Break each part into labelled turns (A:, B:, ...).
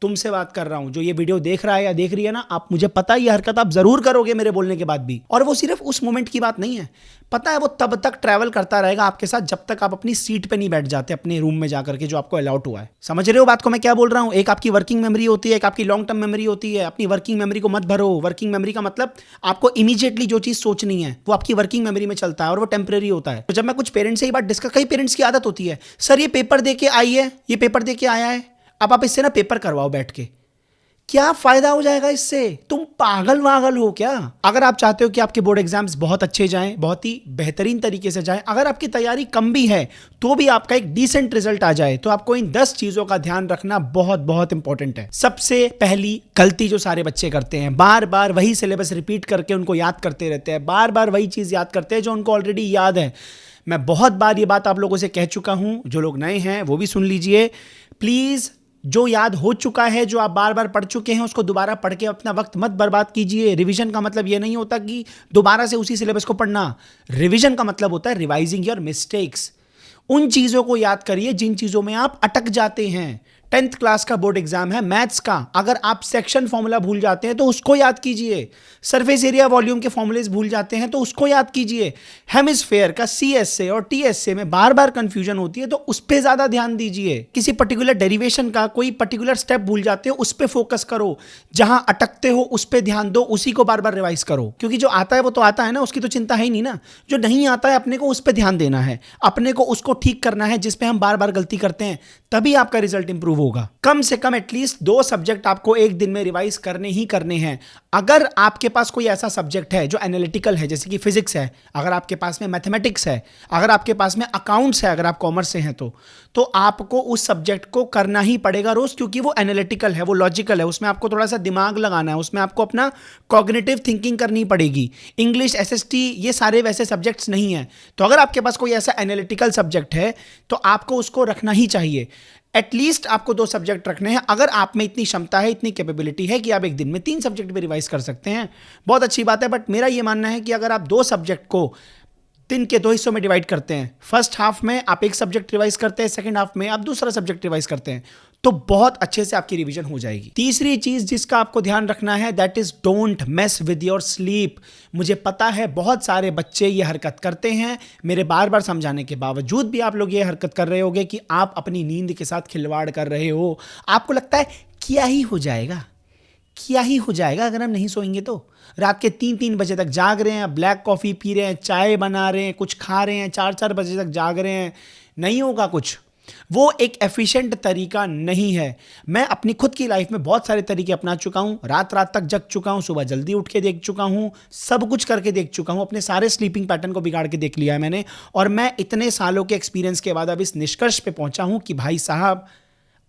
A: तुमसे बात कर रहा हूं, जो ये वीडियो देख रहा है या देख रही है ना, आप मुझे पता है ये हरकत आप जरूर करोगे मेरे बोलने के बाद भी। और वो सिर्फ उस मोमेंट की बात नहीं है, पता है वो तब तक ट्रैवल करता रहेगा आपके साथ जब तक आप अपनी सीट पे नहीं बैठ जाते अपने रूम में जाकर के, जो आपको अलाउट हुआ है। समझ रहे हो बात को मैं क्या बोल रहा हूं? एक आपकी वर्किंग मेमोरी होती है, एक आपकी लॉन्ग टर्म मेमोरी होती है। अपनी वर्किंग मेमोरी को मत भरो। वर्किंग मेमोरी का मतलब आपको इमीडिएटली जो चीज सोचनी है वो आपकी वर्किंग मेमोरी में चलता है और वो टेम्परेरी होता है। तो जब मैं कुछ पेरेंट्स से ये बात डिस्कस, कई पेरेंट्स की आदत होती है, सर ये पेपर दे के आई है, ये पेपर दे के आया है, अब आप इससे ना पेपर करवाओ बैठ के। क्या फायदा हो जाएगा इससे? तुम पागल वागल हो क्या? अगर आप चाहते हो कि आपके बोर्ड एग्जाम्स बहुत अच्छे जाएं, बहुत ही बेहतरीन तरीके से जाएं, अगर आपकी तैयारी कम भी है तो भी आपका एक डिसेंट रिजल्ट आ जाए, तो आपको इन 10 चीजों का ध्यान रखना बहुत बहुत इंपॉर्टेंट है। सबसे पहली गलती जो सारे बच्चे करते हैं, बार बार वही सिलेबस रिपीट करके उनको याद करते रहते हैं, बार बार वही चीज याद करते हैं जो उनको ऑलरेडी याद है। मैं बहुत बार ये बात आप लोगों से कह चुका हूं, जो लोग नए हैं वो भी सुन लीजिए प्लीज। जो याद हो चुका है, जो आप बार बार पढ़ चुके हैं, उसको दोबारा पढ़ के अपना वक्त मत बर्बाद कीजिए। रिवीजन का मतलब ये नहीं होता कि दोबारा से उसी सिलेबस को पढ़ना। रिवीजन का मतलब होता है रिवाइजिंग योर मिस्टेक्स। उन चीजों को याद करिए जिन चीजों में आप अटक जाते हैं। 10th क्लास का बोर्ड एग्जाम है मैथ्स का, अगर आप सेक्शन फॉर्मूला भूल जाते हैं तो उसको याद कीजिए। सरफेस एरिया वॉल्यूम के फॉर्मूलेज भूल जाते हैं तो उसको याद कीजिए। हेमिस्फेयर का CSA और TSA में बार बार कंफ्यूजन होती है तो उस पर ज्यादा ध्यान दीजिए। किसी पर्टिकुलर डेरिवेशन का कोई पर्टिकुलर स्टेप भूल जाते हो उस पर फोकस करो। जहां अटकते हो उस पर ध्यान दो, उसी को बार बार रिवाइज करो, क्योंकि जो आता है वो तो आता है ना, उसकी तो चिंता है ही नहीं ना। जो नहीं आता है अपने को उस पर ध्यान देना है, अपने को उसको ठीक करना है जिसपे हम बार बार गलती करते हैं, तभी आपका रिजल्ट इंप्रूव होगा। कम से कम एटलीस्ट 2 सब्जेक्ट आपको एक दिन में रिवाइज करने ही करने हैं। अगर आपके पास कोई ऐसा सब्जेक्ट है जो एनालिटिकल है, जैसे कि फिजिक्स है, अगर आपके पास में मैथमेटिक्स है, अगर आपके पास में अकाउंट्स है, अगर आप कॉमर्स से हैं तो आपको उस सब्जेक्ट को करना ही पड़ेगा रोज, क्योंकि वो एनालिटिकल है, वो लॉजिकल है, उसमें आपको थोड़ा सा दिमाग लगाना है, उसमें आपको अपना कॉग्निटिव थिंकिंग करनी पड़ेगी। इंग्लिश, SST ये सारे वैसे सब्जेक्ट्स नहीं है। तो अगर आपके पास कोई ऐसा एनालिटिकल सब्जेक्ट है तो आपको उसको रखना ही चाहिए। एटलीस्ट आपको 2 सब्जेक्ट रखने हैं। अगर आप में इतनी क्षमता है, इतनी कैपेबिलिटी है कि आप एक दिन में 3 सब्जेक्ट भी रिवाइज कर सकते हैं, बहुत अच्छी बात है। बट मेरा यह मानना है कि अगर आप 2 सब्जेक्ट को दिन के 2 हिस्सों में डिवाइड करते हैं, फर्स्ट हाफ में आप एक सब्जेक्ट रिवाइज करते हैं, सेकंड हाफ में आप दूसरा सब्जेक्ट रिवाइज करते हैं, तो बहुत अच्छे से आपकी रिवीजन हो जाएगी। तीसरी चीज जिसका आपको ध्यान रखना है, that is don't mess with your sleep. मुझे पता है बहुत सारे बच्चे ये हरकत करते हैं, मेरे बार बार समझाने के बावजूद भी आप लोग ये हरकत कर रहे होगे कि आप अपनी नींद के साथ खिलवाड़ कर रहे हो। आपको लगता है क्या ही हो जाएगा, क्या ही हो जाएगा अगर हम नहीं सोएंगे तो। रात के 3-3 बजे तक जाग रहे हैं, ब्लैक कॉफ़ी पी रहे हैं, चाय बना रहे हैं, कुछ खा रहे हैं, 4-4 बजे तक जाग रहे हैं, नहीं होगा कुछ। वो एक एफिशिएंट तरीका नहीं है। मैं अपनी खुद की लाइफ में बहुत सारे तरीके अपना चुका हूँ, रात रात तक जग चुका हूँ, सुबह जल्दी उठ के देख चुका हूँ, सब कुछ करके देख चुका हूँ, अपने सारे स्लीपिंग पैटर्न को बिगाड़ के देख लिया है मैंने। और मैं इतने सालों के एक्सपीरियंस के बाद अब इस निष्कर्ष पे पहुंचा हूँ कि भाई साहब,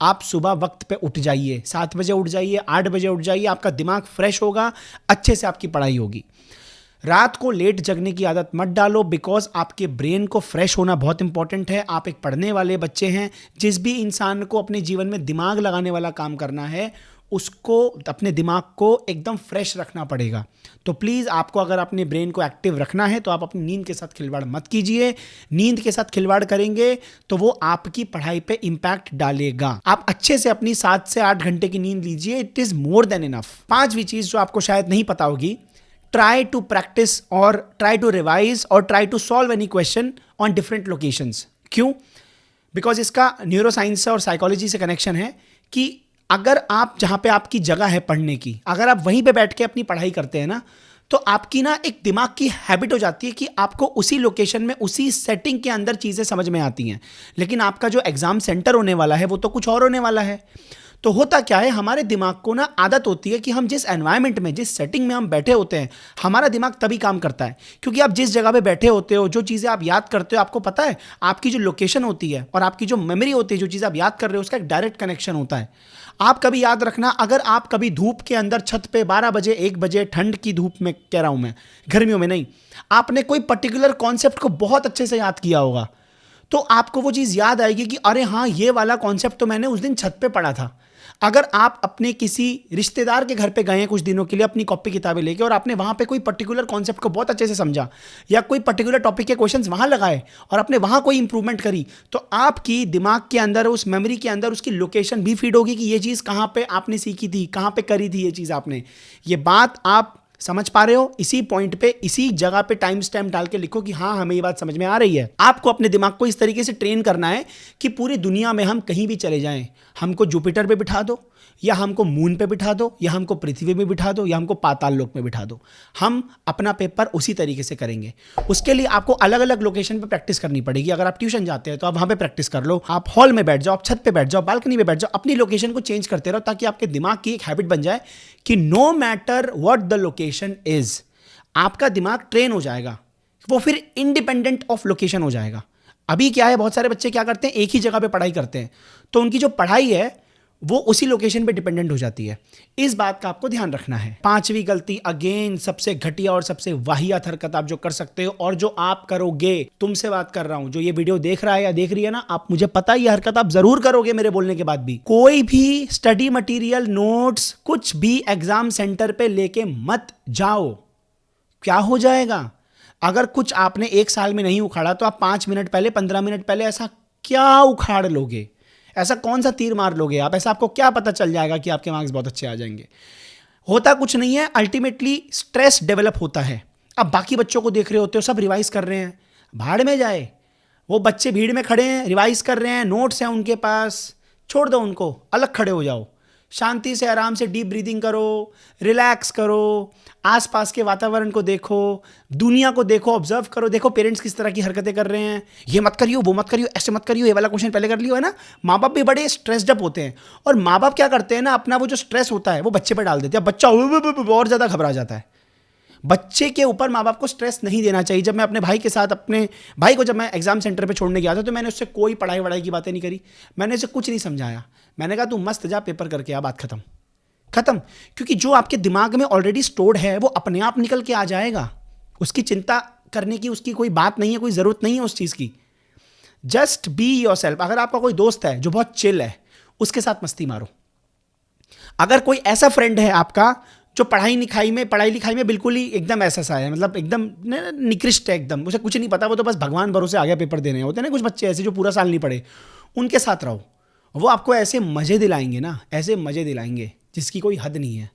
A: आप सुबह वक्त पे उठ जाइए, 7 बजे उठ जाइए, 8 बजे उठ जाइए, आपका दिमाग फ्रेश होगा, अच्छे से आपकी पढ़ाई होगी। रात को लेट जगने की आदत मत डालो, बिकॉज आपके ब्रेन को फ्रेश होना बहुत इंपॉर्टेंट है। आप एक पढ़ने वाले बच्चे हैं। जिस भी इंसान को अपने जीवन में दिमाग लगाने वाला काम करना है, उसको अपने दिमाग को एकदम फ्रेश रखना पड़ेगा। तो प्लीज़ आपको अगर अपने ब्रेन को एक्टिव रखना है तो आप अपनी नींद के साथ खिलवाड़ मत कीजिए। नींद के साथ खिलवाड़ करेंगे तो वो आपकी पढ़ाई पे इम्पैक्ट डालेगा। आप अच्छे से अपनी 7 से 8 घंटे की नींद लीजिए, it is more than enough. 5वीं चीज़ जो आपको शायद नहीं पता होगी, try to practice or try to revise or try to solve any question on different locations। क्यों? बिकॉज इसका न्यूरो साइंस और साइकोलॉजी से कनेक्शन है कि अगर आप जहां पे आपकी जगह है पढ़ने की, अगर आप वहीं पे बैठ के अपनी पढ़ाई करते हैं ना, तो आपकी ना एक दिमाग की हैबिट हो जाती है कि आपको उसी लोकेशन में, उसी सेटिंग के अंदर चीज़ें समझ में आती हैं। लेकिन आपका जो एग्जाम सेंटर होने वाला है वो तो कुछ और होने वाला है। तो होता क्या है, हमारे दिमाग को ना आदत होती है कि हम जिस एनवायरनमेंट में, जिस सेटिंग में हम बैठे होते हैं, हमारा दिमाग तभी काम करता है। क्योंकि आप जिस जगह पे बैठे होते हो, जो चीज़ें आप याद करते हो, आपको पता है आपकी जो लोकेशन होती है और आपकी जो मेमोरी होती है, जो चीज़ आप याद कर रहे हो, उसका एक डायरेक्ट कनेक्शन होता है। आप कभी याद रखना, अगर आप कभी धूप के अंदर छत पे 12 बजे 1 बजे, ठंड की धूप में कह रहा हूँ मैं, गर्मियों में नहीं, आपने कोई पर्टिकुलर कॉन्सेप्ट को बहुत अच्छे से याद किया होगा, तो आपको वो चीज़ याद आएगी कि अरे हाँ, ये वाला कॉन्सेप्ट तो मैंने उस दिन छत पे पढ़ा था। अगर आप अपने किसी रिश्तेदार के घर पे गए हैं कुछ दिनों के लिए अपनी कॉपी किताबें लेके और आपने वहां पे कोई पर्टिकुलर कॉन्सेप्ट को बहुत अच्छे से समझा या कोई पर्टिकुलर टॉपिक के क्वेश्चंस वहां लगाए और आपने वहां कोई इंप्रूवमेंट करी, तो आपकी दिमाग के अंदर, उस मेमोरी के अंदर उसकी लोकेशन भी फीड होगी कि ये चीज़ कहाँ पे आपने सीखी थी, कहाँ पे करी थी ये चीज़ आपने। ये बात आप समझ पा रहे हो? इसी पॉइंट पे, इसी जगह पे टाइम स्टैम्प डाल के लिखो कि हाँ, हमें ये बात समझ में आ रही है। आपको अपने दिमाग को इस तरीके से ट्रेन करना है कि पूरी दुनिया में हम कहीं भी चले जाएं, हमको जुपिटर पे बिठा दो या हमको मून पे बिठा दो या हमको पृथ्वी में बिठा दो या हमको पाताल लोक में बिठा दो, हम अपना पेपर उसी तरीके से करेंगे। उसके लिए आपको अलग अलग लोकेशन पे प्रैक्टिस करनी पड़ेगी। अगर आप ट्यूशन जाते हैं तो आप वहाँ पे प्रैक्टिस कर लो, आप हॉल में बैठ जाओ, आप छत पे बैठ जाओ, बालकनी में बैठ जाओ, अपनी लोकेशन को चेंज करते रहो ताकि आपके दिमाग की एक हैबिट बन जाए कि no matter what the location is, आपका दिमाग ट्रेन हो जाएगा, वो फिर इंडिपेंडेंट ऑफ लोकेशन हो जाएगा। अभी क्या है, बहुत सारे बच्चे क्या करते हैं, एक ही जगह पे पढ़ाई करते हैं, तो उनकी जो पढ़ाई है वो उसी लोकेशन पे डिपेंडेंट हो जाती है। इस बात का आपको ध्यान रखना है। पांचवी गलती, अगेन सबसे घटिया और सबसे वाहियात हरकत आप जो कर सकते हो और जो आप करोगे, तुमसे बात कर रहा हूं, जो ये वीडियो देख रहा है या देख रही है ना, आप, मुझे पता है ये हरकत आप जरूर करोगे मेरे बोलने के बाद भी। कोई भी स्टडी मटीरियल, नोट्स, कुछ भी एग्जाम सेंटर पे लेके मत जाओ। क्या हो जाएगा? अगर कुछ आपने एक साल में नहीं उखाड़ा तो आप 5 मिनट पहले, 15 मिनट पहले ऐसा क्या उखाड़ लोगे? ऐसा कौन सा तीर मार लोगे आप? ऐसा आपको क्या पता चल जाएगा कि आपके मार्क्स बहुत अच्छे आ जाएंगे? होता कुछ नहीं है, अल्टीमेटली स्ट्रेस डेवलप होता है। अब बाकी बच्चों को देख रहे होते हो, सब रिवाइज कर रहे हैं, भाड़ में जाए, वो बच्चे भीड़ में खड़े हैं, रिवाइज कर रहे हैं, नोट्स हैं उनके पास, छोड़ दो उनको, अलग खड़े हो जाओ, शांति से आराम से डीप ब्रीदिंग करो, रिलैक्स करो, आसपास के वातावरण को देखो, दुनिया को देखो, ऑब्जर्व करो, देखो पेरेंट्स किस तरह की हरकतें कर रहे हैं, ये मत करियो, वो मत करियो, ऐसे मत करियो, ये वाला क्वेश्चन पहले कर लियो, है ना। माँ बाप भी बड़े स्ट्रेस्ड अप होते हैं और माँ बाप क्या करते हैं ना, अपना वो जो स्ट्रेस होता है वो बच्चे पर डाल देते हैं, बच्चा और ज़्यादा घबरा जाता है। बच्चे के ऊपर माँ बाप को स्ट्रेस नहीं देना चाहिए। जब मैं अपने भाई के साथ, अपने भाई को जब मैं एग्जाम सेंटर पे छोड़ने गया था तो मैंने उससे कोई पढ़ाई वढ़ाई की बातें नहीं करी, मैंने उसे कुछ नहीं समझाया। मैंने कहा तू मस्त जा, पेपर करके आ, बात खत्म। खत्म। क्योंकि जो आपके दिमाग में ऑलरेडी स्टोर्ड है वो अपने आप निकल के आ जाएगा, उसकी चिंता करने की उसकी कोई बात नहीं है, कोई ज़रूरत नहीं है उस चीज़ की। Just be yourself. अगर आपका कोई दोस्त है जो बहुत चिल है, उसके साथ मस्ती मारो। अगर कोई ऐसा फ्रेंड है आपका जो पढ़ाई लिखाई में बिल्कुल ही एकदम ऐसा सा है, मतलब एकदम निकृष्ट है, एकदम उसे कुछ नहीं पता, वो तो बस भगवान भरोसे आ गया पेपर देने, होते हैं ना कुछ बच्चे ऐसे जो पूरा साल नहीं पढ़े, उनके साथ रहो। वो आपको ऐसे मज़े दिलाएंगे ना, ऐसे मज़े दिलाएंगे जिसकी कोई हद नहीं है।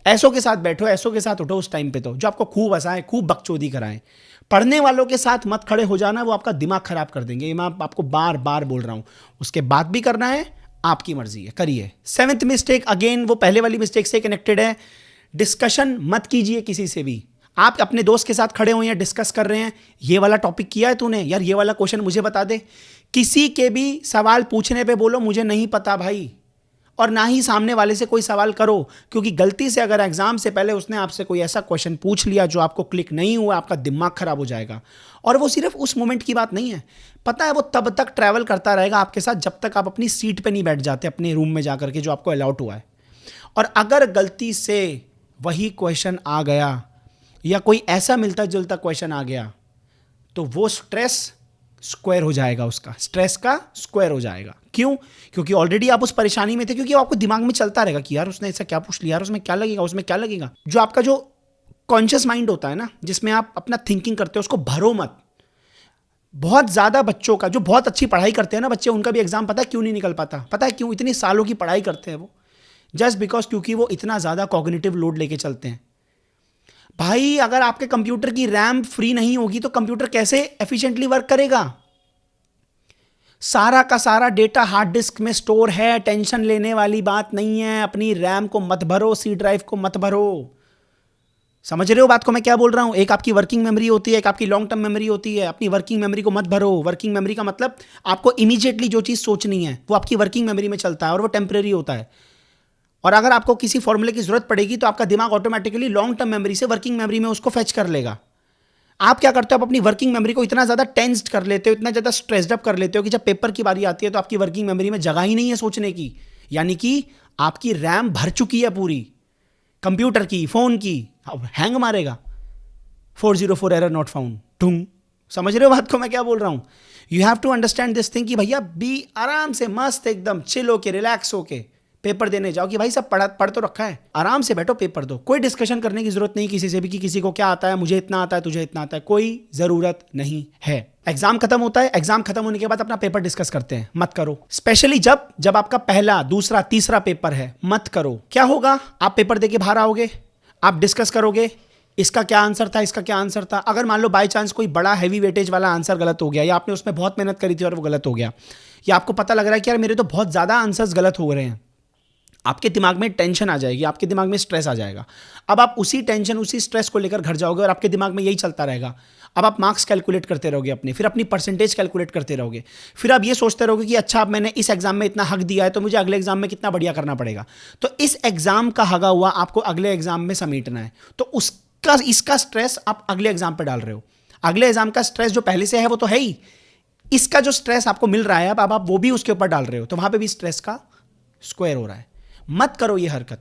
A: ऐसों के साथ बैठो, ऐसों के साथ उठो उस टाइम पे, तो जो आपको खूब हंसाएं, खूब बकचोदी कराएं। पढ़ने वालों के साथ मत खड़े हो जाना, वो आपका दिमाग खराब कर देंगे। ये मैं आपको बार बार बोल रहा हूँ। उसके बाद भी करना है, आपकी मर्जी है, करिए। 7th मिस्टेक, अगेन वो पहले वाली मिस्टेक से कनेक्टेड है। डिस्कशन मत कीजिए किसी से भी। आप अपने दोस्त के साथ खड़े हुए हैं, डिस्कस कर रहे हैं, ये वाला टॉपिक किया है तूने, यार ये वाला क्वेश्चन मुझे बता दे। किसी के भी सवाल पूछने पे बोलो मुझे नहीं पता भाई, और ना ही सामने वाले से कोई सवाल करो, क्योंकि गलती से अगर एग्जाम से पहले उसने आपसे कोई ऐसा क्वेश्चन पूछ लिया जो आपको क्लिक नहीं हुआ, आपका दिमाग खराब हो जाएगा। और वो सिर्फ उस मोमेंट की बात नहीं है, पता है वो तब तक ट्रैवल करता रहेगा आपके साथ जब तक आप अपनी सीट पे नहीं बैठ जाते, अपने रूम में जाकर के जो आपको अलॉट हुआ है। और अगर गलती से वही क्वेश्चन आ गया या कोई ऐसा मिलता जुलता क्वेश्चन आ गया, तो वो स्ट्रेस स्क्वायर हो जाएगा, उसका स्ट्रेस का स्क्वायर हो जाएगा। क्यों? क्योंकि ऑलरेडी आप उस परेशानी में थे, क्योंकि आपको दिमाग में चलता रहेगा कि यार उसने ऐसा क्या पूछ लिया, यार उसमें क्या लगेगा, उसमें क्या लगेगा। जो आपका जो कॉन्शियस माइंड होता है ना, जिसमें आप अपना थिंकिंग करते हो, उसको भरो मत। बहुत ज़्यादा बच्चों का, जो बहुत अच्छी पढ़ाई करते हैं ना बच्चे, उनका भी एग्जाम पता है क्यों नहीं निकल पाता? पता है क्यों? इतनी सालों की पढ़ाई करते हैं वो, जस्ट बिकॉज, क्योंकि वो इतना ज़्यादा कॉग्निटिव लोड लेके चलते हैं। भाई अगर आपके कंप्यूटर की रैम फ्री नहीं होगी तो कंप्यूटर कैसे एफिशिएंटली वर्क करेगा? सारा का सारा डेटा हार्ड डिस्क में स्टोर है, टेंशन लेने वाली बात नहीं है। अपनी रैम को मत भरो, सी ड्राइव को मत भरो। समझ रहे हो बात को मैं क्या बोल रहा हूं? एक आपकी वर्किंग मेमोरी होती है, एक आपकी लॉन्ग टर्म मेमोरी होती है। अपनी वर्किंग मेमोरी को मत भरो। वर्किंग मेमोरी का मतलब आपको इमीडिएटली जो चीज़ सोचनी है वो आपकी वर्किंग मेमोरी में चलता है और वो टेम्परेरी होता है। और अगर आपको किसी फॉर्मूले की जरूरत पड़ेगी तो आपका दिमाग ऑटोमेटिकली लॉन्ग टर्म मेमोरी से वर्किंग मेमोरी में उसको फेच कर लेगा। आप क्या करते हो? आप अपनी वर्किंग मेमोरी को इतना ज़्यादा टेंस्ड कर लेते हो, इतना ज़्यादा स्ट्रेस्ड अप कर लेते हो कि जब पेपर की बारी आती है तो आपकी वर्किंग मेमोरी में जगह ही नहीं है सोचने की। यानी कि आपकी रैम भर चुकी है पूरी, कंप्यूटर की, फ़ोन की। हैंग मारेगा, 404 एरर नॉट फाउंड, टूंग। समझ रहे हो बात को मैं क्या बोल रहा हूँ? You have to understand this thing कि भैया बी आराम से, मस्त एकदम चिल होके, रिलैक्स होके पेपर देने जाओ कि भाई सब पढ़ तो रखा है, आराम से बैठो पेपर दो। कोई डिस्कशन करने की जरूरत नहीं किसी से भी कि किसी को क्या आता है, मुझे इतना आता है, तुझे इतना आता है, कोई जरूरत नहीं है। एग्जाम खत्म होता है, एग्जाम खत्म होने के बाद अपना पेपर डिस्कस करते हैं, मत करो। स्पेशली जब आपका पहला, दूसरा, तीसरा पेपर है, मत करो। क्या होगा, आप पेपर देके बाहर आओगे, आप डिस्कस करोगे इसका क्या आंसर था, इसका क्या आंसर था। अगर मान लो बाय चांस कोई बड़ा हैवी वेटेज वाला आंसर गलत हो गया, या आपने उसमें बहुत मेहनत करी थी और वो गलत हो गया, या आपको पता लग रहा है कि यार मेरे तो बहुत ज़्यादा आंसर्स गलत हो रहे हैं, आपके दिमाग में टेंशन आ जाएगी, आपके दिमाग में स्ट्रेस आ जाएगा। अब आप उसी टेंशन, उसी स्ट्रेस को लेकर घर जाओगे और आपके दिमाग में यही चलता रहेगा। अब आप मार्क्स कैलकुलेट करते रहोगे अपने, फिर अपनी परसेंटेज कैलकुलेट करते रहोगे, फिर आप ये सोचते रहोगे कि अच्छा अब मैंने इस एग्जाम में इतना हक दिया है तो मुझे अगले एग्जाम में कितना बढ़िया करना पड़ेगा। तो इस एग्जाम का हगा हुआ आपको अगले एग्जाम में समेटना है, तो इसका स्ट्रेस आप अगले एग्जाम पर डाल रहे हो। अगले एग्जाम का स्ट्रेस जो पहले से है वो तो है ही, इसका जो स्ट्रेस आपको मिल रहा है अब आप वो भी उसके ऊपर डाल रहे हो, तो वहां पे भी स्ट्रेस का स्क्वायर हो रहा है। मत करो ये हरकत,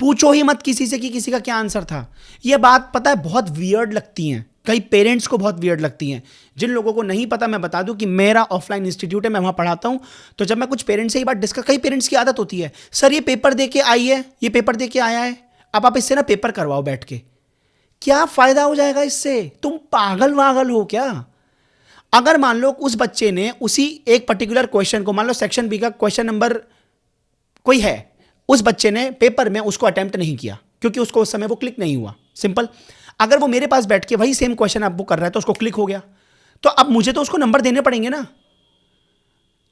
A: पूछो ही मत किसी से कि किसी का क्या आंसर था। ये बात पता है बहुत वियर्ड लगती हैं, कई पेरेंट्स को बहुत वियर्ड लगती हैं। जिन लोगों को नहीं पता मैं बता दूं कि मेरा ऑफलाइन इंस्टीट्यूट है, मैं वहां पढ़ाता हूं, तो जब मैं कुछ पेरेंट्स से ये बात डिस्कस, कई पेरेंट्स की आदत होती है, सर ये पेपर दे के आई है, ये पेपर दे के आया है, अब आप इससे ना पेपर करवाओ बैठ के। क्या फायदा हो जाएगा इससे, तुम पागल वागल हो क्या। अगर मान लो उस बच्चे ने उसी एक पर्टिकुलर क्वेश्चन को, मान लो सेक्शन बी का क्वेश्चन नंबर कोई है, उस बच्चे ने पेपर में उसको अटेम्प्ट नहीं किया क्योंकि उसको उस समय वो क्लिक नहीं हुआ, सिंपल। अगर वो मेरे पास बैठ के वही सेम क्वेश्चन आपको कर रहा है तो उसको क्लिक हो गया, तो अब मुझे तो उसको नंबर देने पड़ेंगे ना।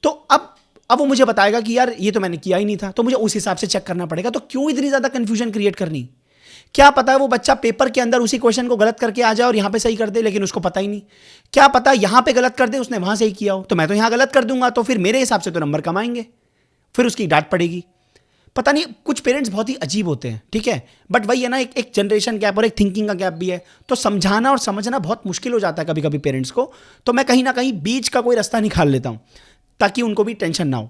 A: तो अब वो मुझे बताएगा कि यार ये तो मैंने किया ही नहीं था, तो मुझे उस हिसाब से चेक करना पड़ेगा। तो क्यों इतनी ज्यादा कंफ्यूजन क्रिएट करनी। क्या पता है वो बच्चा पेपर के अंदर उसी क्वेश्चन को गलत करके आ जाए और यहां पे सही कर दे, लेकिन उसको पता ही नहीं। क्या पता यहां पे गलत कर दे, उसने वहां सही किया हो, तो मैं तो यहां गलत कर दूंगा, तो फिर मेरे हिसाब से तो नंबर कम आएंगे, फिर उसकी डांट पड़ेगी। पता नहीं, कुछ पेरेंट्स बहुत ही अजीब होते हैं, ठीक है, बट वही है ना, एक जनरेशन गैप और एक थिंकिंग का गैप भी है, तो समझाना और समझना बहुत मुश्किल हो जाता है कभी कभी पेरेंट्स को। तो मैं कहीं ना कहीं बीच का कोई रास्ता निकाल लेता हूं ताकि उनको भी टेंशन ना हो।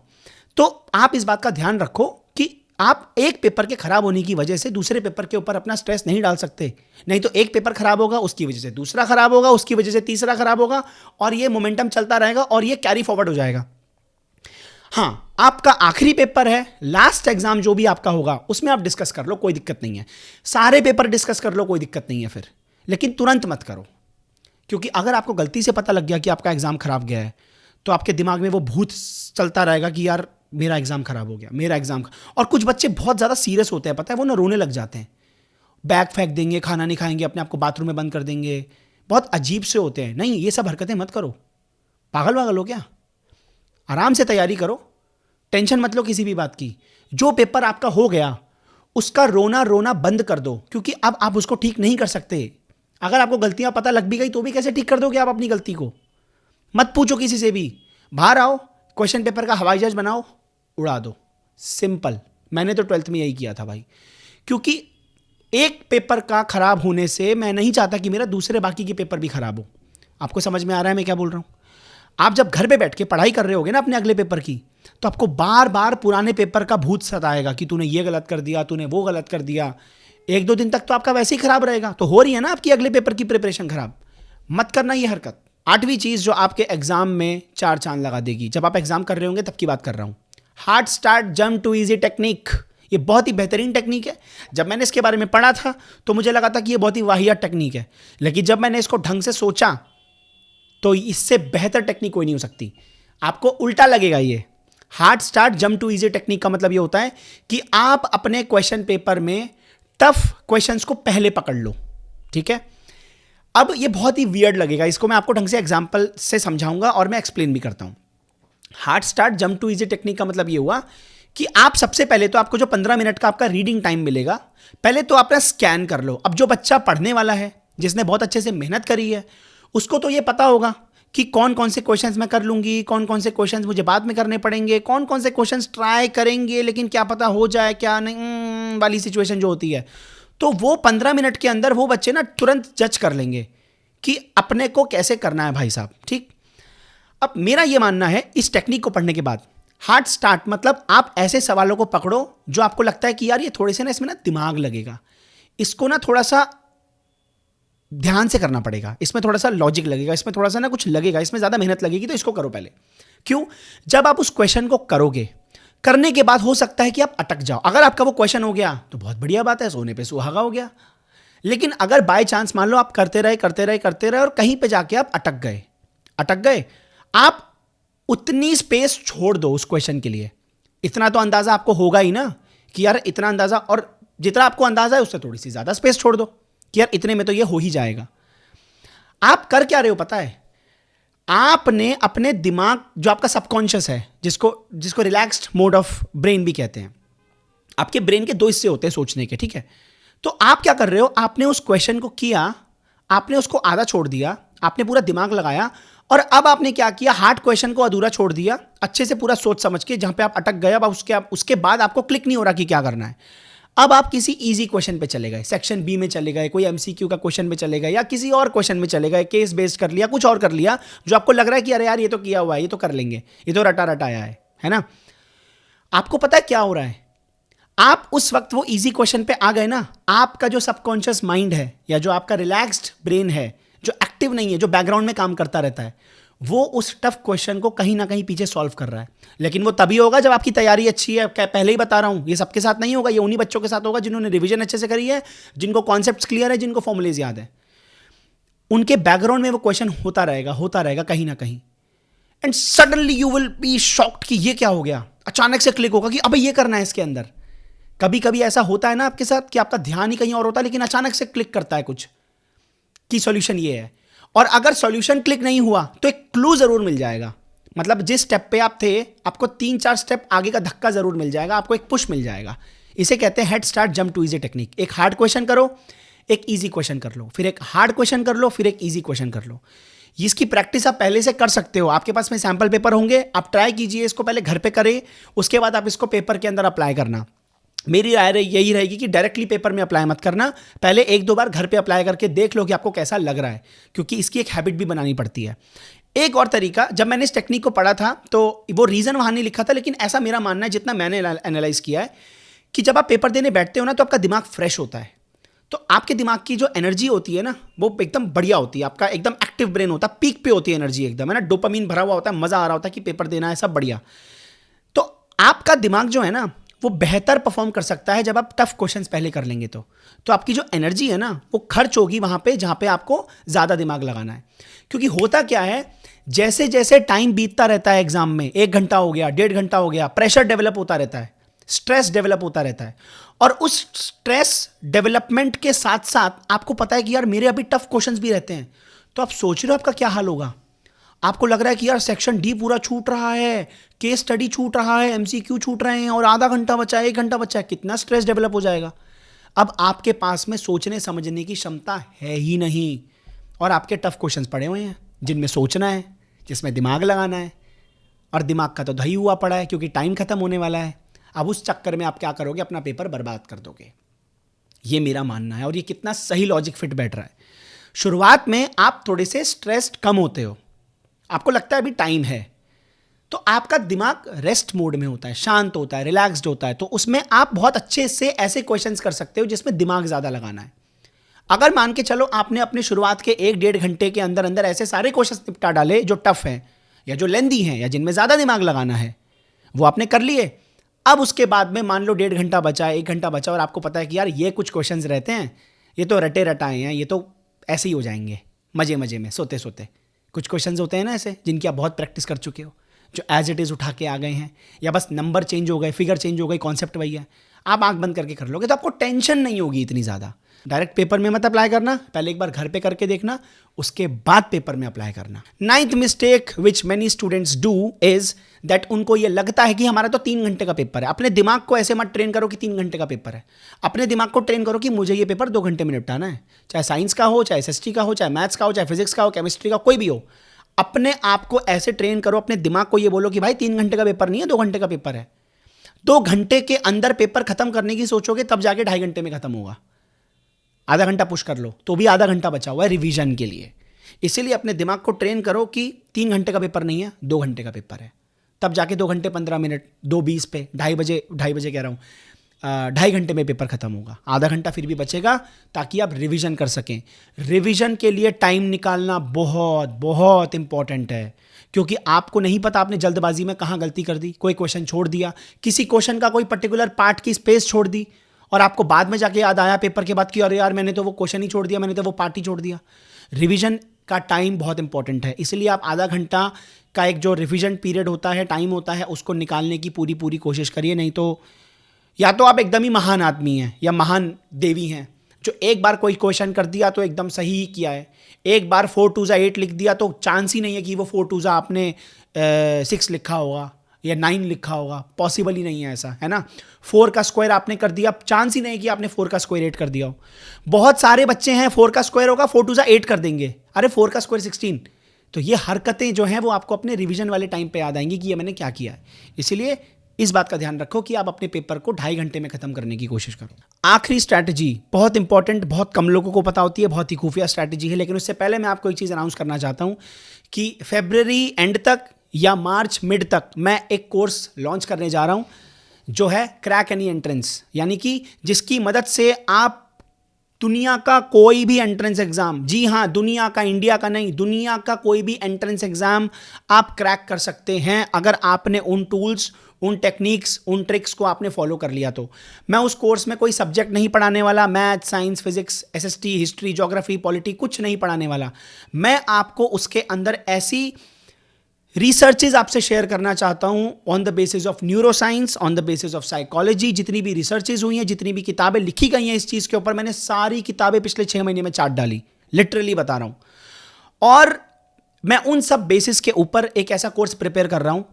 A: तो आप इस बात का ध्यान रखो कि आप एक पेपर के खराब होने की वजह से दूसरे पेपर के ऊपर अपना स्ट्रेस नहीं डाल सकते। नहीं तो एक पेपर खराब होगा, उसकी वजह से दूसरा खराब होगा, उसकी वजह से तीसरा खराब होगा, और ये मोमेंटम चलता रहेगा और ये कैरी फॉरवर्ड हो जाएगा। हाँ, आपका आखिरी पेपर है, लास्ट एग्जाम जो भी आपका होगा उसमें आप डिस्कस कर लो, कोई दिक्कत नहीं है। सारे पेपर डिस्कस कर लो, कोई दिक्कत नहीं है फिर, लेकिन तुरंत मत करो, क्योंकि अगर आपको गलती से पता लग गया कि आपका एग्जाम खराब गया है तो आपके दिमाग में वो भूत चलता रहेगा कि यार मेरा एग्जाम खराब हो गया, मेरा एग्जाम। और कुछ बच्चे बहुत ज़्यादा सीरियस होते हैं, पता है, वो ना रोने लग जाते हैं, बैग फेंक देंगे, खाना नहीं खाएंगे, अपने आप को बाथरूम में बंद कर देंगे, बहुत अजीब से होते हैं। नहीं, ये सब हरकतें मत करो, पागल वागल हो क्या। आराम से तैयारी करो, टेंशन मत लो किसी भी बात की। जो पेपर आपका हो गया उसका रोना बंद कर दो, क्योंकि अब आप उसको ठीक नहीं कर सकते। अगर आपको गलतियां पता लग भी गई तो भी कैसे ठीक कर दोगे आप अपनी गलती को। मत पूछो किसी से भी, बाहर आओ, क्वेश्चन पेपर का हवाई जहाज बनाओ, उड़ा दो, सिंपल। मैंने तो 12th में यही किया था भाई, क्योंकि एक पेपर का खराब होने से मैं नहीं चाहता कि मेरा दूसरे बाकी के पेपर भी खराब हो। आपको समझ में आ रहा है मैं क्या बोल रहा हूं। आप जब घर पे बैठ के पढ़ाई कर रहे होगे ना अपने अगले पेपर की, तो आपको बार बार पुराने पेपर का भूत सताएगा कि तूने ये गलत कर दिया, तूने वो गलत कर दिया। 1-2 दिन तक तो आपका वैसे ही खराब रहेगा, तो हो रही है ना आपकी अगले पेपर की प्रिपरेशन खराब। मत करना ये हरकत। 8वीं चीज जो आपके एग्जाम में 4 चांद लगा देगी, जब आप एग्जाम कर रहे होंगे तब की बात कर रहा हूं, hard start jump to easy technique. ये बहुत ही बेहतरीन टेक्निक है। जब मैंने इसके बारे में पढ़ा था तो मुझे लगा था कि ये बहुत ही वाहियात टेक्निक है, लेकिन जब मैंने इसको ढंग से सोचा तो इससे बेहतर टेक्निक कोई नहीं हो सकती। आपको उल्टा लगेगा। ये hard start jump to easy technique का मतलब ये होता है कि आप अपने क्वेश्चन पेपर में टफ क्वेश्चंस को पहले पकड़ लो, ठीक है। अब ये बहुत ही वियर्ड लगेगा, इसको मैं आपको ढंग से एग्जांपल से समझाऊंगा और मैं एक्सप्लेन भी करता हूं। Hard start jump to easy technique का मतलब ये हुआ कि आप सबसे पहले तो आपको जो 15 मिनट का आपका रीडिंग टाइम मिलेगा, पहले तो अपना स्कैन कर लो। अब जो बच्चा पढ़ने वाला है, जिसने बहुत अच्छे से मेहनत करी है, उसको तो ये पता होगा कि कौन कौन से क्वेश्चंस मैं कर लूंगी, कौन कौन से क्वेश्चंस मुझे बाद में करने पड़ेंगे, कौन कौन से क्वेश्चंस ट्राई करेंगे लेकिन क्या पता हो जाए क्या नहीं वाली सिचुएशन जो होती है। तो वो 15 मिनट के अंदर वो बच्चे ना तुरंत जज कर लेंगे कि अपने को कैसे करना है भाई साहब, ठीक। अब मेरा ये मानना है इस टेक्निक को पढ़ने के बाद, हार्ड स्टार्ट मतलब आप ऐसे सवालों को पकड़ो जो आपको लगता है कि यार ये थोड़े से ना इसमें ना दिमाग लगेगा, इसको ना थोड़ा सा ध्यान से करना पड़ेगा, इसमें थोड़ा सा लॉजिक लगेगा, इसमें थोड़ा सा ना कुछ लगेगा, इसमें ज़्यादा मेहनत लगेगी, तो इसको करो पहले। क्यों? जब आप उस क्वेश्चन को करोगे करने के बाद हो सकता है कि आप अटक जाओ। अगर आपका वो क्वेश्चन हो गया तो बहुत बढ़िया बात है, सोने पे सुहागा हो गया। लेकिन अगर बाय चांस मान लो आप करते रहे और कहीं पे जाके आप अटक गए, आप उतनी स्पेस छोड़ दो उस क्वेश्चन के लिए। इतना तो अंदाजा आपको होगा ही ना कि यार इतना अंदाजा, और जितना आपको अंदाजा है उससे थोड़ी सी ज्यादा स्पेस छोड़ दो कि यार इतने में तो ये हो ही जाएगा। आप कर क्या रहे हो पता है? आपने अपने दिमाग, जो आपका सबकॉन्शियस है, जिसको रिलैक्स्ड मोड ऑफ ब्रेन भी कहते हैं, आपके ब्रेन के 2 हिस्से होते हैं सोचने के, ठीक है? तो आप क्या कर रहे हो, आपने उस क्वेश्चन को किया, आपने उसको आधा छोड़ दिया, आपने पूरा दिमाग लगाया, और अब आपने क्या किया, हार्ड क्वेश्चन को अधूरा छोड़ दिया, अच्छे से पूरा सोच समझ के, जहां पे आप अटक गए। अब उसके बाद आपको क्लिक नहीं हो रहा कि क्या करना है। अब आप किसी इजी क्वेश्चन पे चले गए, सेक्शन बी में चले गए, कोई एमसीक्यू का क्वेश्चन में चले गए, या किसी और क्वेश्चन में चले गए, केस बेस्ड कर लिया, कुछ और कर लिया, जो आपको लग रहा है कि अरे यार ये तो किया हुआ है, ये तो कर लेंगे, ये तो रटा रटाया है ना? आपको पता है क्या हो रहा है? आप उस वक्त वो इजी क्वेश्चन पे आ गए ना, आपका जो सबकॉन्शियस माइंड है, या जो आपका रिलैक्स्ड ब्रेन है, जो एक्टिव नहीं है, जो बैकग्राउंड में काम करता रहता है, वो उस टफ क्वेश्चन को कहीं ना कहीं पीछे सॉल्व कर रहा है। लेकिन वो तभी होगा जब आपकी तैयारी अच्छी है। पहले ही बता रहा हूं, ये सबके साथ नहीं होगा, ये उन्हीं बच्चों के साथ होगा जिन्होंने रिवीजन अच्छे से करी है, जिनको कॉन्सेप्ट्स क्लियर है, जिनको फॉर्मुलेज याद है। उनके बैकग्राउंड में वो क्वेश्चन होता रहेगा कहीं ना कहीं। And suddenly you will be shocked कि ये क्या हो गया। अचानक से क्लिक होगा कि अबे ये करना है इसके अंदर। कभी कभी ऐसा होता है ना आपके साथ कि आपका ध्यान ही कहीं और होता है, लेकिन अचानक से क्लिक करता है कुछ कि सॉल्यूशन ये है। और अगर सॉल्यूशन क्लिक नहीं हुआ तो एक क्लू जरूर मिल जाएगा। मतलब जिस स्टेप पे आप थे, आपको 3-4 स्टेप आगे का धक्का जरूर मिल जाएगा, आपको एक पुश मिल जाएगा। इसे कहते हैं head start jump to easy technique. एक हार्ड क्वेश्चन करो, एक इजी क्वेश्चन कर लो, फिर एक हार्ड क्वेश्चन कर लो, फिर एक इजी क्वेश्चन कर लो। इसकी प्रैक्टिस आप पहले से कर सकते हो। आपके पास में सैंपल पेपर होंगे, आप ट्राई कीजिए इसको, पहले घर पे करें, उसके बाद आप इसको पेपर के अंदर अप्लाई करना। मेरी राय यही रहेगी कि डायरेक्टली पेपर में अप्लाई मत करना, पहले 1-2 बार घर पे अप्लाई करके देख लो कि आपको कैसा लग रहा है, क्योंकि इसकी एक हैबिट भी बनानी पड़ती है। एक और तरीका, जब मैंने इस टेक्निक को पढ़ा था तो वो रीजन वहां नहीं लिखा था, लेकिन ऐसा मेरा मानना है जितना मैंने एनालाइज किया है, कि जब आप पेपर देने बैठते हो ना तो आपका दिमाग फ्रेश होता है। तो आपके दिमाग की जो एनर्जी होती है ना, वो एकदम बढ़िया होती है, आपका एकदम एक्टिव ब्रेन होता है, पीक पे होती है एनर्जी एकदम, है ना, डोपामीन भरा हुआ होता है, मजा आ रहा होता है कि पेपर देना है, सब बढ़िया। तो आपका दिमाग जो है ना, वो बेहतर परफॉर्म कर सकता है जब आप टफ क्वेश्चंस पहले कर लेंगे। तो आपकी जो एनर्जी है ना, वो खर्च होगी वहां पे जहां पे आपको ज्यादा दिमाग लगाना है। क्योंकि होता क्या है, जैसे जैसे टाइम बीतता रहता है एग्जाम में, 1 घंटा हो गया, 1.5 घंटा हो गया, प्रेशर डेवलप होता रहता है, स्ट्रेस डेवलप होता रहता है। और उस स्ट्रेस डेवलपमेंट के साथ साथ आपको पता है कि यार मेरे अभी टफ क्वेश्चंस भी रहते हैं, तो आप सोच रहे हो आपका क्या हाल होगा। आपको लग रहा है कि यार सेक्शन डी पूरा छूट रहा है, केस स्टडी छूट रहा है, एमसीक्यू छूट रहे हैं, और आधा घंटा बचा है, 1 घंटा बचा है, कितना स्ट्रेस डेवलप हो जाएगा। अब आपके पास में सोचने समझने की क्षमता है ही नहीं, और आपके टफ क्वेश्चंस पड़े हुए हैं जिनमें सोचना है, जिसमें दिमाग लगाना है, और दिमाग का तो दही हुआ पड़ा है क्योंकि टाइम खत्म होने वाला है। अब उस चक्कर में आप क्या करोगे, अपना पेपर बर्बाद कर दोगे। ये मेरा मानना है, और ये कितना सही लॉजिक फिट बैठ रहा है। शुरुआत में आप थोड़े से स्ट्रेस्ड कम होते हो, आपको लगता है अभी टाइम है, तो आपका दिमाग रेस्ट मोड में होता है, शांत होता है, रिलैक्स्ड होता है, तो उसमें आप बहुत अच्छे से ऐसे क्वेश्चंस कर सकते हो जिसमें दिमाग ज़्यादा लगाना है। अगर मान के चलो आपने अपने शुरुआत के 1-1.5 घंटे के अंदर अंदर ऐसे सारे क्वेश्चंस निपटा डाले जो टफ हैं, या जो लेंदी हैं, या जिनमें ज़्यादा दिमाग लगाना है, वो आपने कर लिए। अब उसके बाद में मान लो 1.5 घंटा बचा है, 1 घंटा बचा, और आपको पता है कि यार ये कुछ क्वेश्चंस रहते हैं, ये तो रटे रटाए हैं, ये तो ऐसे ही हो जाएंगे मजे मजे में, सोते सोते। कुछ क्वेश्चंस होते हैं ना ऐसे, जिनकी आप बहुत प्रैक्टिस कर चुके हो, जो एज इट इज़ उठा के आ गए हैं, या बस नंबर चेंज हो गए, फिगर चेंज हो गई, कॉन्सेप्ट वही है, आप आंख बंद करके कर लोगे तो आपको टेंशन नहीं होगी इतनी ज़्यादा। डायरेक्ट पेपर में मत अप्लाई करना, पहले एक बार घर पे करके देखना, उसके बाद पेपर में अप्लाई करना। 9th mistake which many students do is that उनको ये लगता है कि हमारा तो 3 घंटे का पेपर है। अपने दिमाग को ऐसे मत ट्रेन करो कि 3 घंटे का पेपर है, अपने दिमाग को ट्रेन करो कि मुझे ये पेपर 2 घंटे में निपटाना है, चाहे साइंस का हो, चाहे एसएसटी का हो, चाहे मैथ्स का हो, चाहे फिजिक्स का हो, केमिस्ट्री का, कोई भी हो। अपने आप को ऐसे ट्रेन करो, अपने दिमाग को ये बोलो कि भाई 3 घंटे का पेपर नहीं है, 2 घंटे का पेपर है। 2 घंटे के अंदर पेपर खत्म करने की सोचोगे तब जाके 2.5 घंटे में खत्म होगा। आधा घंटा पुश कर लो तो भी आधा घंटा बचा हुआ है रिवीजन के लिए। इसीलिए अपने दिमाग को ट्रेन करो कि 3 घंटे का पेपर नहीं है, 2 घंटे का पेपर है, तब जाके 2 घंटे 15 मिनट, 2:20 पे, 2:30 बजे कह रहा हूँ, 2.5 घंटे में पेपर खत्म होगा। आधा घंटा फिर भी बचेगा ताकि आप रिवीजन कर सकें। रिवीजन के लिए टाइम निकालना बहुत बहुत इंपॉर्टेंट है, क्योंकि आपको नहीं पता आपने जल्दबाजी में कहाँ गलती कर दी, कोई क्वेश्चन छोड़ दिया, किसी क्वेश्चन का कोई पर्टिकुलर पार्ट की स्पेस छोड़ दी और आपको बाद में जाके याद आया पेपर के बाद कि अरे यार मैंने तो वो क्वेश्चन ही छोड़ दिया, मैंने तो वो पार्ट ही छोड़ दिया। रिवीजन का टाइम बहुत इंपॉर्टेंट है, इसलिए आप आधा घंटा का एक जो रिवीजन पीरियड होता है, टाइम होता है, उसको निकालने की पूरी कोशिश करिए। नहीं तो या तो आप एकदम ही महान आदमी हैं या महान देवी हैं जो एक बार कोई क्वेश्चन कर दिया तो एकदम सही ही किया है, एक बार 4 2 8 लिख दिया तो चांस ही नहीं है कि वो 4 2 आपने 6 लिखा होगा या 9 लिखा होगा, पॉसिबल ही नहीं है ऐसा, है ना। 4 का स्क्वायर आपने कर दिया, चांस ही नहीं कि आपने 4 का स्क्वायर 8 कर दिया हो। बहुत सारे बच्चे हैं 4 का स्क्वायर होगा 4 2 8 कर देंगे, अरे 4 का स्क्वायर 16। तो ये हरकतें जो हैं वो आपको अपने रिवीजन वाले टाइम पे याद आएंगी कि ये मैंने क्या किया है। इसीलिए इस बात का ध्यान रखो कि आप अपने पेपर को 2.5 घंटे में खत्म करने की कोशिश करो। आखिरी स्ट्रैटेजी बहुत इंपॉर्टेंट, बहुत कम लोगों को पता होती है, बहुत ही खुफिया स्ट्रैटेजी है, लेकिन उससे पहले मैं आपको एक चीज़ अनाउंस करना चाहता हूँ कि फरवरी एंड तक या मार्च मिड तक मैं एक कोर्स लॉन्च करने जा रहा हूँ जो है क्रैक एनी एंट्रेंस, यानी कि जिसकी मदद से आप दुनिया का कोई भी एंट्रेंस एग्जाम, जी हाँ दुनिया का, इंडिया का नहीं, दुनिया का कोई भी एंट्रेंस एग्जाम आप क्रैक कर सकते हैं अगर आपने उन टूल्स, उन टेक्निक्स, उन ट्रिक्स को आपने फॉलो कर लिया तो। मैं उस कोर्स में कोई सब्जेक्ट नहीं पढ़ाने वाला, math, science, physics, SST, history, geography, polity कुछ नहीं पढ़ाने वाला। मैं आपको उसके अंदर ऐसी रिसर्चेज आपसे शेयर करना चाहता हूं on the basis of neuro science, on the basis of psychology. जितनी भी रिसर्चेज हुई हैं, जितनी भी किताबें लिखी गई हैं इस चीज़ के ऊपर, मैंने सारी किताबें पिछले 6 महीने में चाट डाली, लिटरली बता रहा हूं। और मैं उन सब बेसिस के ऊपर एक ऐसा कोर्स प्रिपेयर कर रहा हूं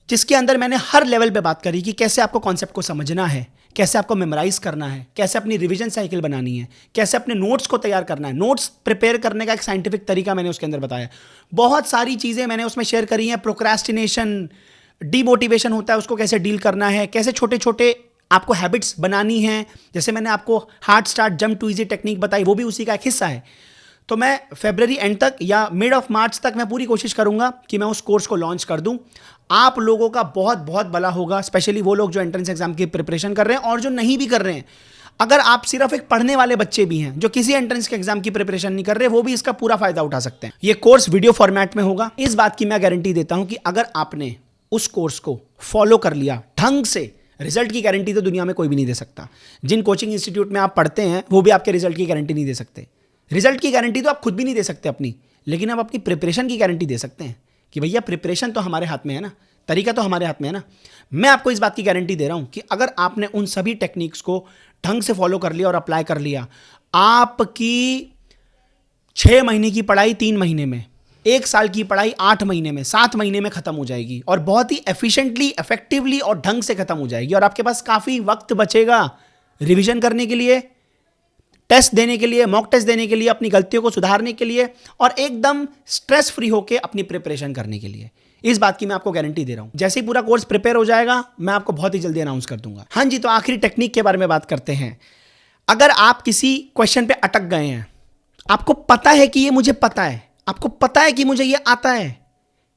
A: जिसके अंदर मैंने हर लेवल पे बात करी कि कैसे आपको कॉन्सेप्ट को समझना है, कैसे आपको मेमोराइज करना है, कैसे अपनी रिवीजन साइकिल बनानी है, कैसे अपने नोट्स को तैयार करना है। नोट्स प्रिपेयर करने का एक साइंटिफिक तरीका मैंने उसके अंदर बताया। बहुत सारी चीज़ें मैंने उसमें शेयर करी हैं। प्रोक्रेस्टिनेशन, डीमोटिवेशन होता है, उसको कैसे डील करना है, कैसे छोटे छोटे आपको हैबिट्स बनानी है। जैसे मैंने आपको hard start jump to easy technique बताई, वो भी उसी का एक हिस्सा है। तो मैं फरवरी एंड तक या मिड ऑफ मार्च तक मैं पूरी कोशिश करूंगा कि मैं उस कोर्स को लॉन्च कर दूं। आप लोगों का बहुत बहुत भला होगा, स्पेशली वो लोग जो एंट्रेंस एग्जाम की प्रिपरेशन कर रहे हैं और जो नहीं भी कर रहे हैं। अगर आप सिर्फ एक पढ़ने वाले बच्चे भी हैं जो किसी एंट्रेंस के एग्जाम की प्रिपरेशन नहीं कर रहे, वो भी इसका पूरा फायदा उठा सकते हैं। ये कोर्स वीडियो फॉर्मेट में होगा। इस बात की मैं गारंटी देता हूं कि अगर आपने उस कोर्स को फॉलो कर लिया ढंग से, रिजल्ट की गारंटी तो दुनिया में कोई भी नहीं दे सकता। जिन कोचिंग इंस्टीट्यूट में आप पढ़ते हैं वो भी आपके रिजल्ट की गारंटी नहीं दे सकते। रिजल्ट की गारंटी तो आप खुद भी नहीं दे सकते अपनी, लेकिन आप अपनी प्रिपरेशन की गारंटी दे सकते हैं कि भैया प्रिपरेशन तो हमारे हाथ में है ना, तरीका तो हमारे हाथ में है ना। मैं आपको इस बात की गारंटी दे रहा हूं कि अगर आपने उन सभी टेक्निक्स को ढंग से फॉलो कर लिया और अप्लाई कर लिया, आपकी 6 महीने की पढ़ाई 3 महीने में, 1 साल की पढ़ाई 8 महीने में, 7 महीने में खत्म हो जाएगी और बहुत ही एफिशिएंटली, इफेक्टिवली और ढंग से खत्म हो जाएगी। और आपके पास काफी वक्त बचेगा रिवीजन करने के लिए, टेस्ट देने के लिए, मॉक टेस्ट देने के लिए, अपनी गलतियों को सुधारने के लिए और एकदम स्ट्रेस फ्री होकर अपनी प्रिपरेशन करने के लिए। इस बात की मैं आपको गारंटी दे रहा हूं। जैसे ही पूरा कोर्स प्रिपेयर हो जाएगा मैं आपको बहुत ही जल्दी अनाउंस कर दूंगा। हाँ जी, तो आखिरी टेक्निक के बारे में बात करते हैं। अगर आप किसी क्वेश्चन पे अटक गए हैं, आपको पता है कि ये मुझे पता है, आपको पता है कि मुझे ये आता है,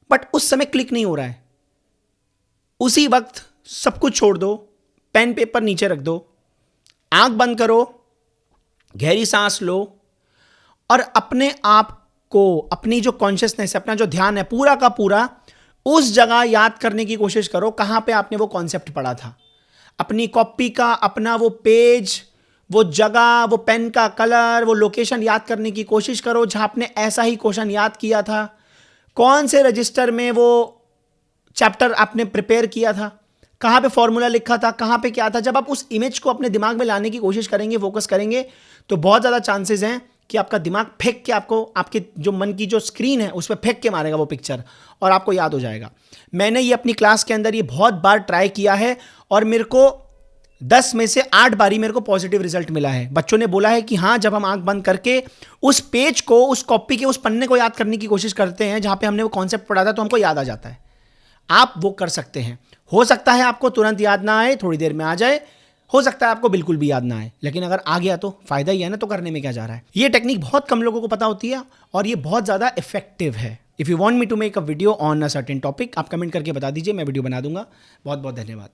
A: बट उस समय क्लिक नहीं हो रहा है, उसी वक्त सब कुछ छोड़ दो, पेन पेपर नीचे रख दो, आंख बंद करो, गहरी सांस लो और अपने आप को, अपनी जो कॉन्शियसनेस है, अपना जो ध्यान है, पूरा का पूरा उस जगह याद करने की कोशिश करो कहां पे आपने वो कॉन्सेप्ट पढ़ा था। अपनी कॉपी का, अपना वो पेज, वो जगह, वो पेन का कलर, वो लोकेशन याद करने की कोशिश करो जहां आपने ऐसा ही क्वेश्चन याद किया था। कौन से रजिस्टर में वो चैप्टर आपने प्रिपेयर किया था, कहां पे फॉर्मूला लिखा था, कहां पे क्या था। जब आप उस इमेज को अपने दिमाग में लाने की कोशिश करेंगे, फोकस करेंगे, तो बहुत ज़्यादा चांसेस हैं कि आपका दिमाग फेंक के आपको, आपके जो मन की जो स्क्रीन है उस पर फेंक के मारेगा वो पिक्चर और आपको याद हो जाएगा। मैंने ये अपनी क्लास के अंदर ये बहुत बार ट्राई किया है और मेरे को 10 में से 8 बारी मेरे को पॉजिटिव रिजल्ट मिला है। बच्चों ने बोला है कि हाँ, जब हम आंख बंद करके उस पेज को, उस कॉपी के उस पन्ने को याद करने की कोशिश करते हैं जहां पे हमने वो कॉन्सेप्ट पढ़ा था, तो हमको याद आ जाता है। आप वो कर सकते हैं। हो सकता है आपको तुरंत याद ना आए, थोड़ी देर में आ जाए, हो सकता है आपको बिल्कुल भी याद ना आए, लेकिन अगर आ गया तो फायदा ही है ना, तो करने में क्या जा रहा है। ये टेक्निक बहुत कम लोगों को पता होती है और ये बहुत ज़्यादा इफेक्टिव है। If you want me to make a video on a certain topic, आप कमेंट करके बता दीजिए, मैं वीडियो बना दूंगा। बहुत बहुत धन्यवाद।